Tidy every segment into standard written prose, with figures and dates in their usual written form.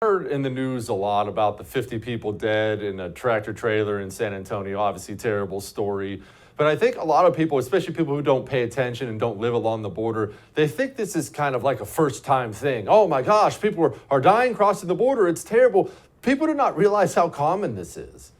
Heard in the news a lot about the 50 people dead in a tractor trailer in San Antonio. Obviously, terrible story. But I think a lot of people, especially people who don't pay attention and don't live along the border, they think this is kind of like a first time thing. Oh my gosh, people are dying crossing the border. It's terrible. People do not realize how common this is.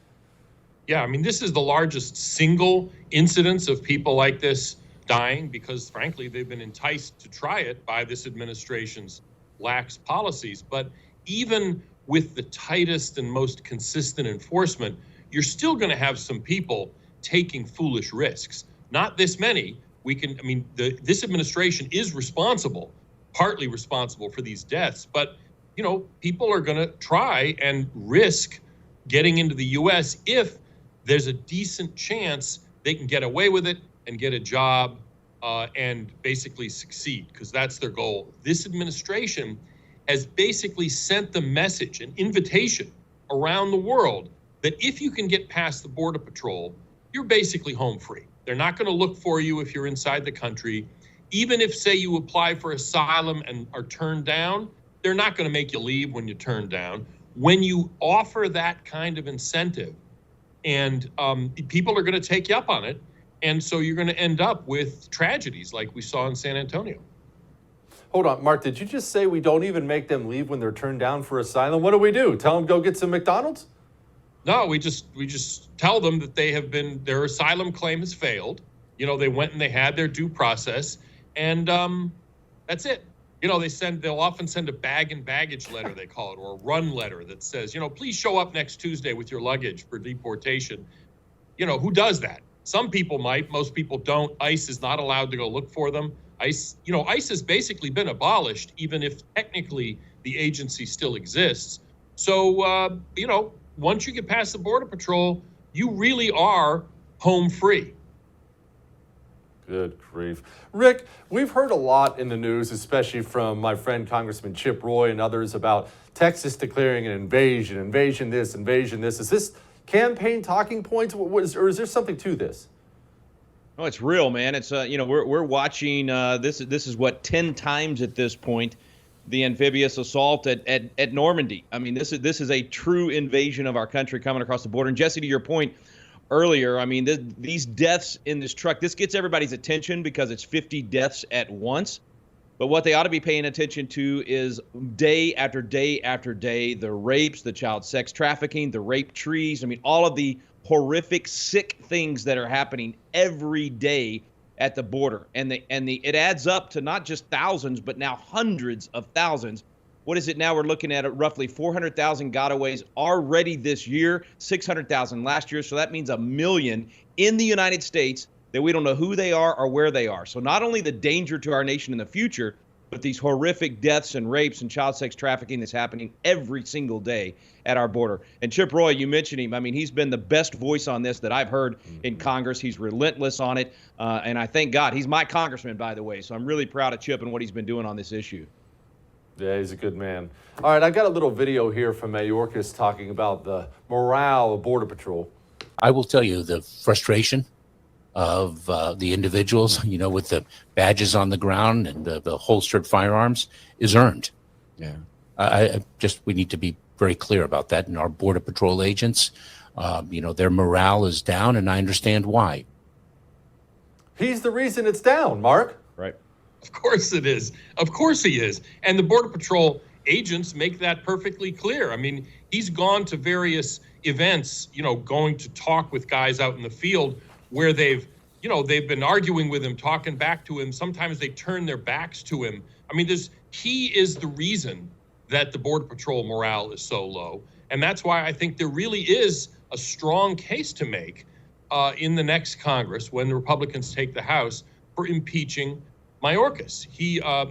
Yeah, I mean, this is the largest single incidence of people like this dying because, frankly, they've been enticed to try it by this administration's lax policies. But even with the tightest and most consistent enforcement, you're still going to have some people taking foolish risks. Not this many. This administration is partly responsible for these deaths, but, people are going to try and risk getting into the U.S. if there's a decent chance they can get away with it and get a job and basically succeed, because that's their goal. This administration has basically sent the message, an invitation around the world that if you can get past the Border Patrol, you're basically home free. They're not going to look for you if you're inside the country. Even if, say, you apply for asylum and are turned down, they're not going to make you leave when you're turned down. When you offer that kind of incentive, and people are going to take you up on it, and so you're going to end up with tragedies like we saw in San Antonio. Hold on, Mark, did you just say we don't even make them leave when they're turned down for asylum? What do? Tell them go get some McDonald's? No, we just tell them that their asylum claim has failed. They went and they had their due process, and that's it. They'll often send a bag and baggage letter, they call it, or a run letter that says, please show up next Tuesday with your luggage for deportation. Who does that? Some people might, most people don't. ICE is not allowed to go look for them. ICE has basically been abolished, even if technically the agency still exists. So, once you get past the Border Patrol, you really are home free. Good grief. Rick, we've heard a lot in the news, especially from my friend Congressman Chip Roy and others, about Texas declaring an invasion this. Is this campaign talking points, or is there something to this? Oh, it's real, man. It's we're watching this is what 10 times at this point, the amphibious assault at Normandy. I mean, this is a true invasion of our country coming across the border. And Jesse, to your point earlier, I mean, these deaths in this truck, this gets everybody's attention because it's 50 deaths at once. But what they ought to be paying attention to is day after day after day, the rapes, the child sex trafficking, the rape trees. I mean, all of the horrific, sick things that are happening every day at the border. And it adds up to not just thousands, but now hundreds of thousands. What is it now? We're looking at roughly 400,000 gotaways already this year, 600,000 last year. So that means 1 million in the United States that we don't know who they are or where they are. So not only the danger to our nation in the future, but these horrific deaths and rapes and child sex trafficking that's happening every single day at our border. And Chip Roy, you mentioned him. I mean, he's been the best voice on this that I've heard in Congress. He's relentless on it. And I thank God. He's my congressman, by the way. So I'm really proud of Chip and what he's been doing on this issue. Yeah, he's a good man. All right, I got a little video here from Mayorkas talking about the morale of Border Patrol. I will tell you the frustration of the individuals, with the badges on the ground and the holstered firearms is earned. Yeah. We need to be very clear about that. And our Border Patrol agents, their morale is down, and I understand why. He's the reason it's down, Mark. Right. Of course it is. Of course he is. And the Border Patrol agents make that perfectly clear. I mean, he's gone to various events, going to talk with guys out in the field where they've been arguing with him, talking back to him. Sometimes they turn their backs to him. I mean, he is the reason that the Border Patrol morale is so low. And that's why I think there really is a strong case to make in the next Congress when the Republicans take the House for impeaching Mayorkas.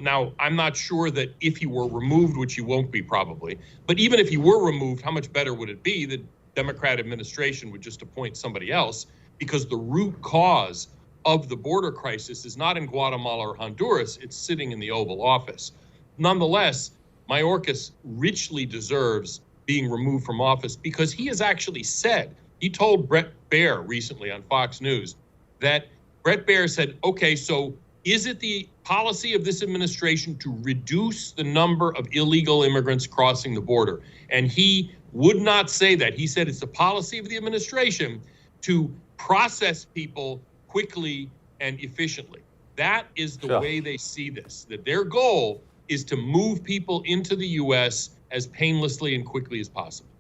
Now, I'm not sure that if he were removed, which he won't be probably, but even if he were removed, how much better would it be? The Democrat administration would just appoint somebody else, because the root cause of the border crisis is not in Guatemala or Honduras, it's sitting in the Oval Office. Nonetheless, Mayorkas richly deserves being removed from office because he has actually said, he told Bret Baier recently on Fox News that Bret Baier said, okay, so Is it the policy of this administration to reduce the number of illegal immigrants crossing the border? And he would not say that. He said it's the policy of the administration to process people quickly and efficiently. That is the Sure. way they see this, that their goal is to move people into the U.S. as painlessly and quickly as possible.